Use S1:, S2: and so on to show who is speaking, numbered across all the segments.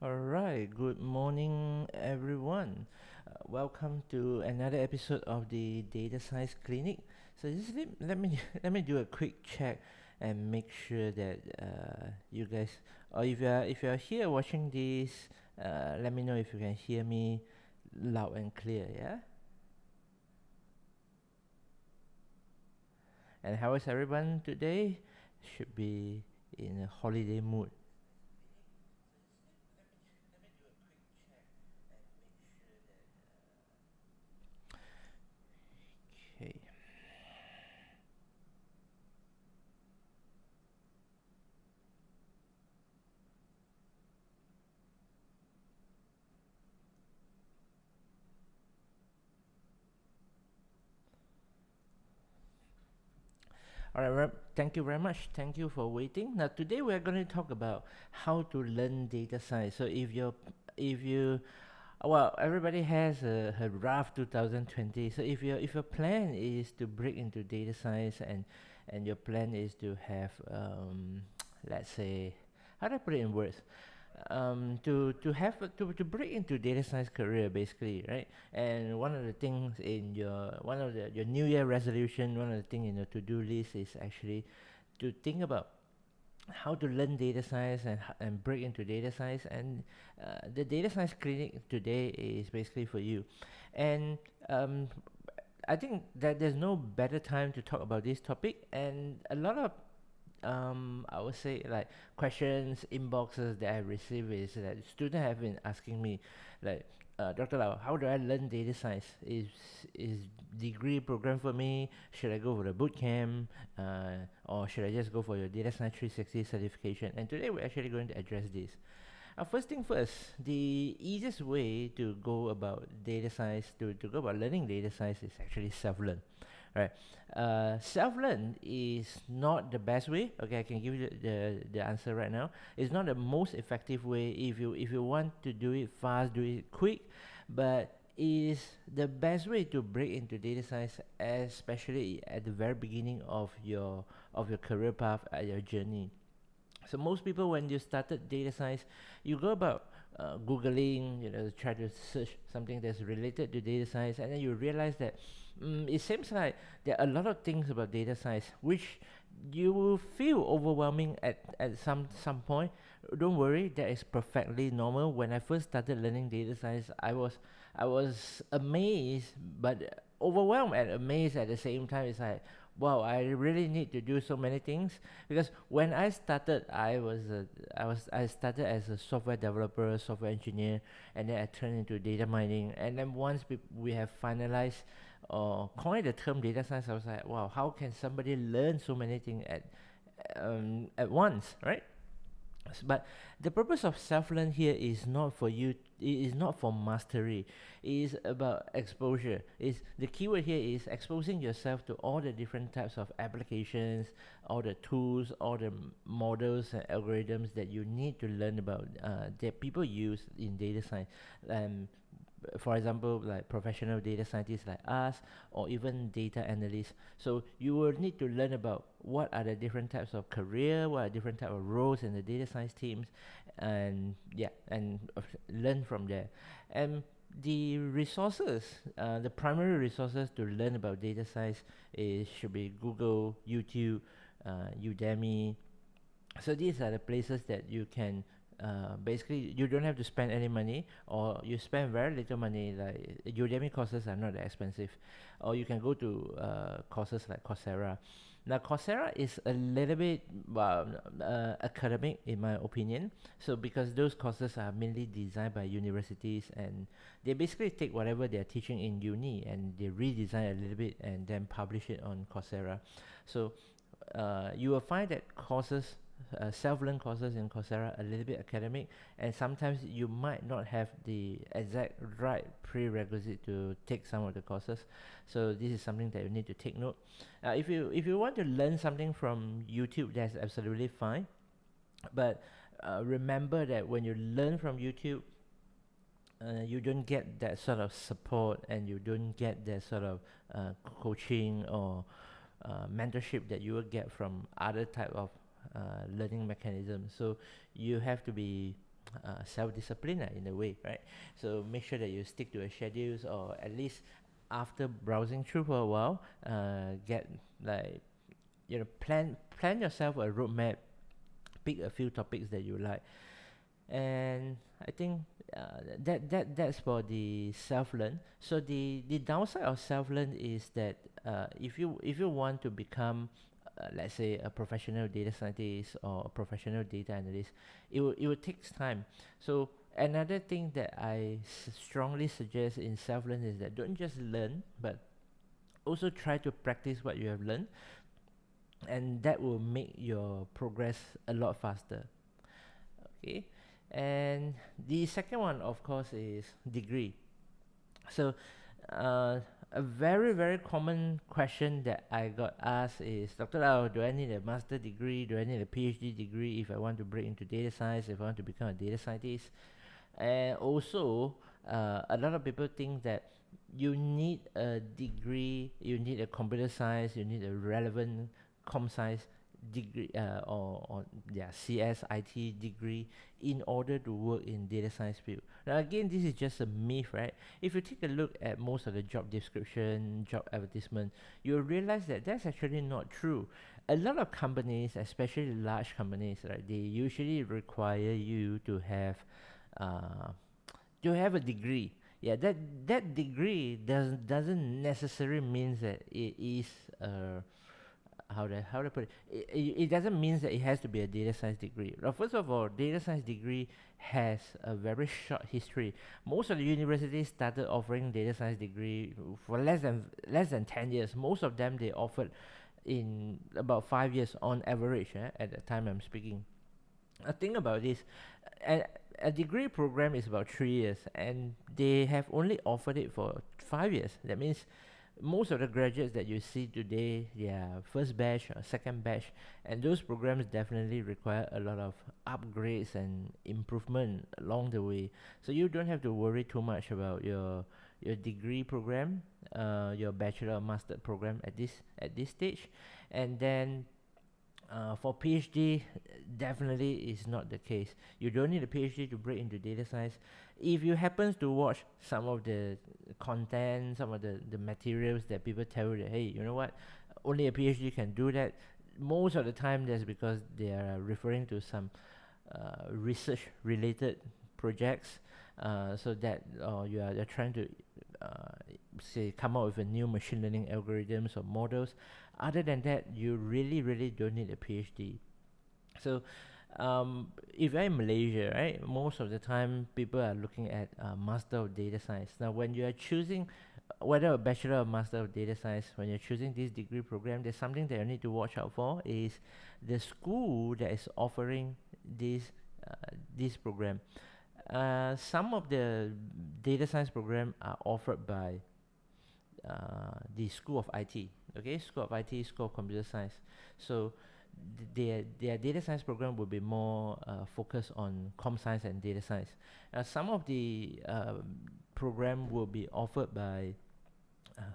S1: All right, good morning, everyone. Welcome to another episode of the Data Science Clinic. So just let me let me do a quick check and make sure that you guys, or if you are here watching this, let me know if you can hear me loud and clear. Yeah. And how is everyone today? Should be in a holiday mood. Okay. All right, thank you very much. Thank you for waiting. Now, today we are going to talk about how to learn data science. So, if you, well, everybody has a rough 2020. So, if your plan is to break into data science and your plan is to have, let's say, how do I put it in words? To break into data science career basically, right? And one of the things in your new year resolution, one of the thing in your to-do list is actually to think about how to learn data science and break into data science. And the data science clinic today is basically for you. And I think that there's no better time to talk about this topic. And a lot of I would say like questions inboxes that I receive is that students have been asking me like, Dr. Lau, how do I learn data science? Is degree program for me? Should I go for the boot camp, or should I just go for your data science 360 certification? And today we're actually going to address this. First thing first, the easiest way to go about data science, to go about learning data science is actually self-learn, right? Self-learn is not the best way. Okay, I can give you the answer right now. It's not the most effective way. If you want to do it fast, do it quick, but is the best way to break into data science, especially at the very beginning of your career path, at your journey. So most people, when you started data science, you go about googling, try to search something that's related to data science, and then you realize that it seems like there are a lot of things about data science which you will feel overwhelming at some point. Don't worry, that is perfectly normal. When I first started learning data science, I was amazed, but overwhelmed and amazed at the same time. It's like, wow, I really need to do so many things. Because when I started, I started as a software developer, software engineer, and then I turned into data mining. And then once we have finalized or coined the term data science, I was like, wow, how can somebody learn so many things at once, right? But the purpose of self-learn here is not for you. It is not for mastery. It is about exposure. Is the keyword here is exposing yourself to all the different types of applications, all the tools, all the models and algorithms that you need to learn about, that people use in data science. Um, for example, like professional data scientists like us, or even data analysts. So you will need to learn about what are the different types of career, what are different type of roles in the data science teams, and yeah, and learn from there. And the resources, the primary resources to learn about data science should be Google, YouTube, Udemy. So these are the places that you can, basically you don't have to spend any money, or you spend very little money. Like Udemy courses are not that expensive, or you can go to courses like Coursera. Now Coursera is a little bit, well, academic in my opinion. So because those courses are mainly designed by universities, and they basically take whatever they're teaching in uni and they redesign a little bit and then publish it on Coursera. So you will find that courses, self-learn courses in Coursera, a little bit academic, and sometimes you might not have the exact right prerequisite to take some of the courses. So this is something that you need to take note. If you want to learn something from YouTube, that's absolutely fine. But remember that when you learn from YouTube, you don't get that sort of support, and you don't get that sort of coaching or mentorship that you will get from other type of learning mechanisms. So you have to be self-discipline in a way, right? So make sure that you stick to your schedules, or at least after browsing through for a while, get like, plan yourself a roadmap, pick a few topics that you like. And I think that's for the self-learn. So the downside of self-learn is that if you want to become, let's say, a professional data scientist or a professional data analyst, it will take time. So another thing that I strongly suggest in self-learn is that don't just learn, but also try to practice what you have learned, and that will make your progress a lot faster. Okay. And the second one, of course, is degree. So a very very common question that I got asked is, Dr. Lau, do I need a master degree, do I need a PhD degree if I want to break into data science, if I want to become a data scientist? And also, a lot of people think that you need a degree, you need a computer science, you need a relevant science degree, or yeah, CS IT degree in order to work in data science field. Now again, this is just a myth, right? If you take a look at most of the job description, job advertisement, you'll realize that that's actually not true. A lot of companies, especially large companies, right, they usually require you uh, to have a degree. Yeah, that degree doesn't necessarily means that it is how to put it doesn't mean that it has to be a data science degree. Now, first of all, data science degree has a very short history. Most of the universities started offering data science degree for less than 10 years. Most of them they offered in about 5 years on average, at the time I'm speaking. Think about this. a, a degree program is about 3 years, and they have only offered it for 5 years. That means most of the graduates that you see today, they are first batch or second batch, and those programs definitely require a lot of upgrades and improvement along the way. So you don't have to worry too much about your degree program, your bachelor or master program at this stage. And then for PhD, definitely is not the case. You don't need a PhD to break into data science. If you happen to watch some of the content, some of the materials that people tell you that, hey, you know what, only a PhD can do that, most of the time that's because they are referring to some research related projects, so that you're trying to say come up with a new machine learning algorithms or models. Other than that, you really don't need a PhD. So if you're in Malaysia, right, most of the time people are looking at Master of Data Science. Now, when you are choosing whether a Bachelor or Master of Data Science, when you're choosing this degree program, there's something that you need to watch out for is the school that is offering this program. Some of the data science program are offered by the School of IT. Okay, School of IT, School of Computer Science. So their data science program will be more focused on com science and data science. Some of the program will be offered by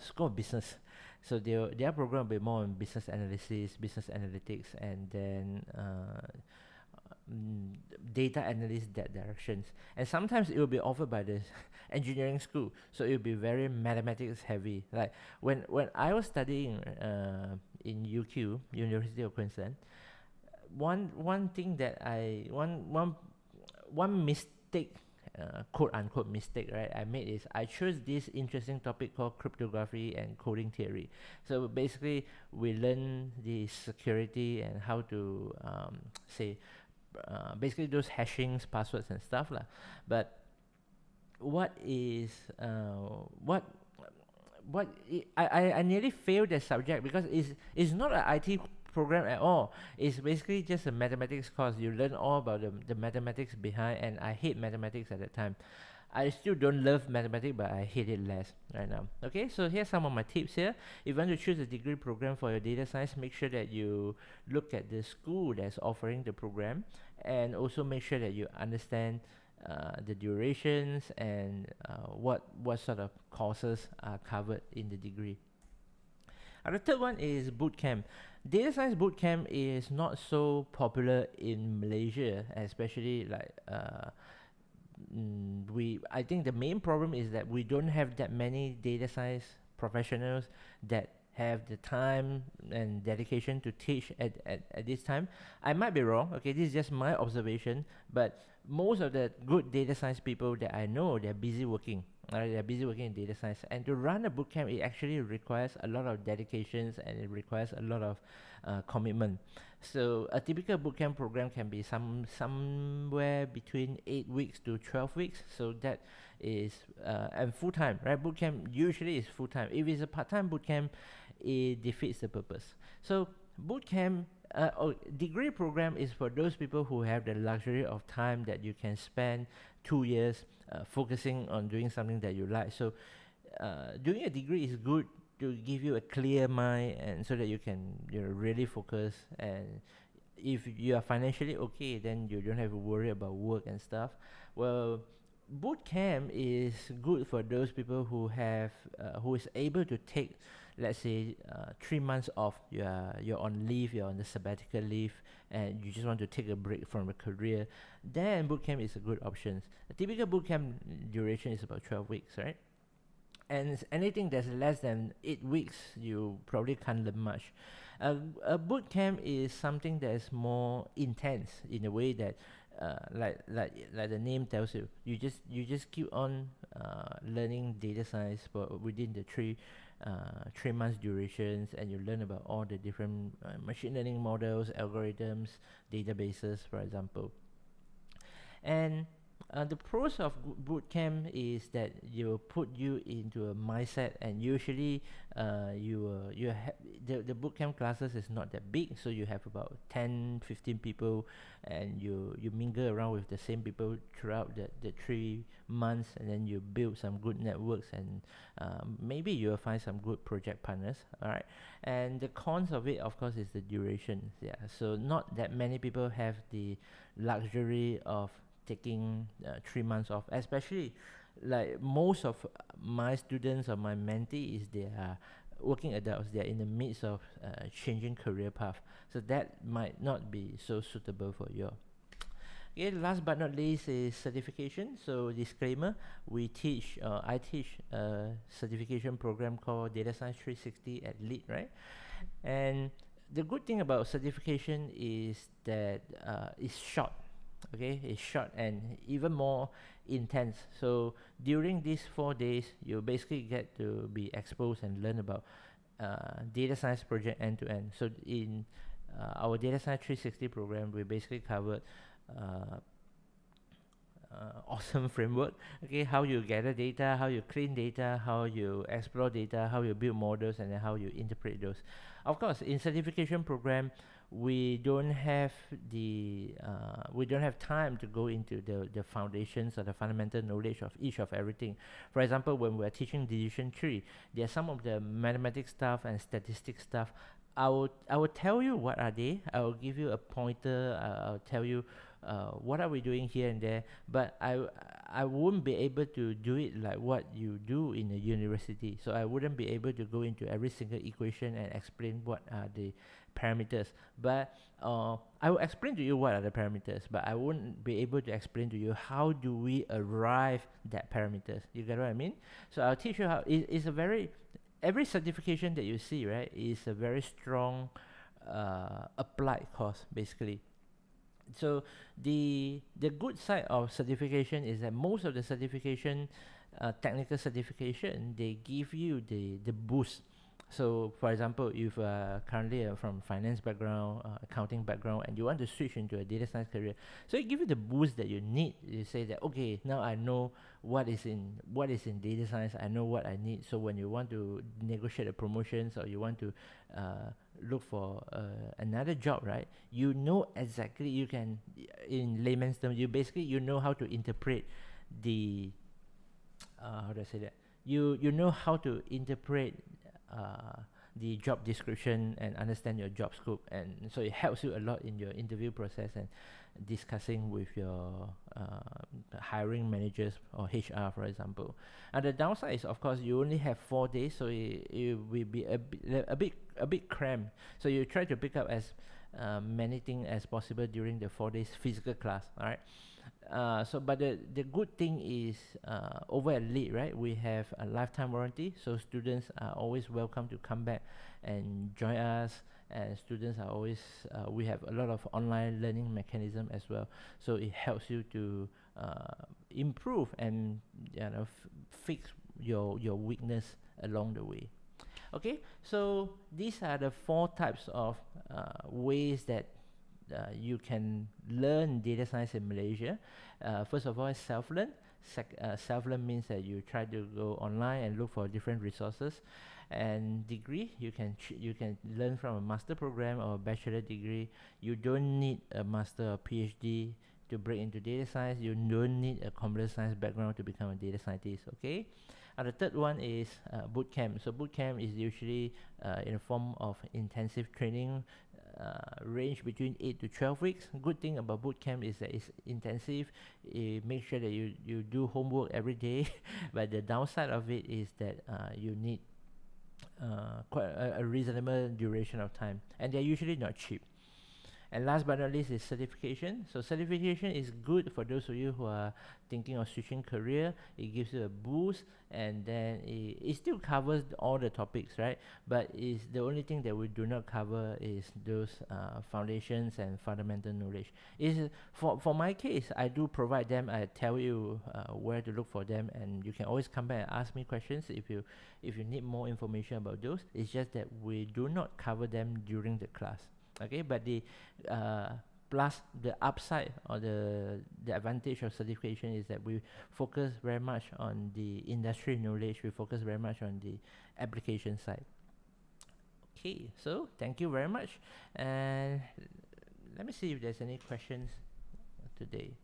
S1: School of Business. So their program will be more on business analysis, business analytics, and then data analyst that directions. And sometimes it will be offered by the engineering school, so it will be very mathematics heavy. Like when I was studying in UQ, University of Queensland, one thing that I one mistake, quote unquote mistake, right, I made is I chose this interesting topic called cryptography and coding theory. So basically we learn the security and how to say basically those hashings, passwords and stuff lah. But what is I nearly failed that subject because it's not an IT program at all. It's basically just a mathematics course. You learn all about the mathematics behind, and I hate mathematics at that time. I still don't love mathematics, but I hate it less right now. Okay, so here's some of my tips here. If you want to choose a degree program for your data science, make sure that you look at the school that's offering the program, and also make sure that you understand the durations and what sort of courses are covered in the degree. The third one is bootcamp. Data science bootcamp is not so popular in Malaysia, especially like I think the main problem is that we don't have that many data science professionals that have the time and dedication to teach at this time. I might be wrong, okay, this is just my observation, but most of the good data science people that I know, they're busy working. They're busy working in data science, and to run a bootcamp, it actually requires a lot of dedications and it requires a lot of commitment. So a typical bootcamp program can be somewhere between 8 weeks to 12 weeks. So that is and full time, right? Bootcamp usually is full time. If it's a part-time bootcamp, it defeats the purpose. So bootcamp degree program is for those people who have the luxury of time that you can spend 2 years focusing on doing something that you like. So doing a degree is good to give you a clear mind, and so that you can really focus. And if you are financially okay, then you don't have to worry about work and stuff. Well, boot camp is good for those people who is able to take, let's say, 3 months off. You're on leave, you're on the sabbatical leave, and you just want to take a break from a career. Then boot camp is a good option. A typical boot camp duration is about 12 weeks, right? And anything that's less than 8 weeks, you probably can't learn much. A boot camp is something that is more intense in a way that, like the name tells you, you just keep on learning data science for within the 3 months durations, and you learn about all the different machine learning models, algorithms, databases, for example. And the pros of boot camp is that you put you into a mindset, and usually the boot camp classes is not that big, so you have about 10-15 people, and you mingle around with the same people throughout the 3 months, and then you build some good networks, and maybe you'll find some good project partners. All right. And the cons of it, of course, is the duration. Yeah, so not that many people have the luxury of taking 3 months off, especially like most of my students or my mentees, they are working adults. They are in the midst of changing career path, so that might not be so suitable for you. Okay, last but not least is certification. So disclaimer, I teach a certification program called Data Science 360 at LEAD, right? And the good thing about certification is that it's short. Okay, it's short and even more intense. So during these 4 days, you basically get to be exposed and learn about data science project end to end. So in our Data Science 360 program, we basically covered uh, awesome framework. Okay, how you gather data, how you clean data, how you explore data, how you build models, and then how you interpret those. Of course, in certification program, we don't have time to go into the foundations or the fundamental knowledge of each of everything. For example, when we're teaching decision tree, there are some of the mathematics stuff and statistics stuff. I will tell you what are they. I will give you a pointer. I'll tell you what are we doing here and there, but I won't be able to do it like what you do in a university. So I wouldn't be able to go into every single equation and explain what are the parameters. But I will explain to you what are the parameters, but I won't be able to explain to you how do we arrive that parameters. You get what I mean? So I'll teach you how. It's a very every certification that you see, right, is a very strong applied course, basically. So the good side of certification is that most of the certification, technical certification, they give you the boost. So for example, if currently from finance background, accounting background, and you want to switch into a data science career, so it gives you the boost that you need. You say that, okay, now I know what is in data science, I know what I need. So when you want to negotiate a promotions, or you want to look for another job, right, you know exactly, you can, in layman's terms, you know how to interpret the how do I say that, you know how to interpret the job description and understand your job scope, and so it helps you a lot in your interview process and discussing with your hiring managers or HR, for example. And the downside is, of course, you only have 4 days, so it will be a bit a bit cramped. So you try to pick up as many things as possible during the 4 days physical class. All right. But the good thing is over at Lead, right? We have a lifetime warranty, so students are always welcome to come back and join us. And students are always we have a lot of online learning mechanism as well, so it helps you to improve and fix your weakness along the way. Okay, so these are the 4 types of ways that you can learn data science in Malaysia. First of all, is self-learn. Self-learn means that you try to go online and look for different resources. And degree, you can learn from a master program or a bachelor degree. You don't need a master or PhD to break into data science. You don't need a computer science background to become a data scientist. Okay. The third one is bootcamp. So bootcamp is usually in a form of intensive training, range between 8 to 12 weeks. Good thing about bootcamp is that it's intensive. Make sure that you do homework every day, but the downside of it is that you need quite a reasonable duration of time, and they're usually not cheap. And last but not least is certification. So certification is good for those of you who are thinking of switching career. It gives you a boost, and then it still covers all the topics, right? But is the only thing that we do not cover is those foundations and fundamental knowledge. Is for my case, I do provide them. I tell you where to look for them, and you can always come back and ask me questions if you need more information about those. It's just that we do not cover them during the class. Okay, but the plus the upside or the advantage of certification is that we focus very much on the industry knowledge. We focus very much on the application side. Okay, so thank you very much, and let me see if there's any questions today.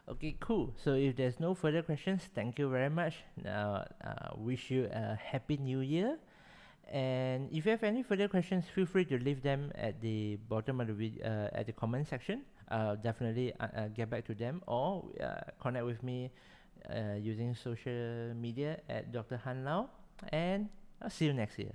S1: Okay, cool. So if there's no further questions, thank you very much. Now, wish you a happy new year. And if you have any further questions, feel free to leave them at the bottom of the video, at the comment section. I'll definitely get back to them, or connect with me using social media at Dr. Han Lau. And I'll see you next year.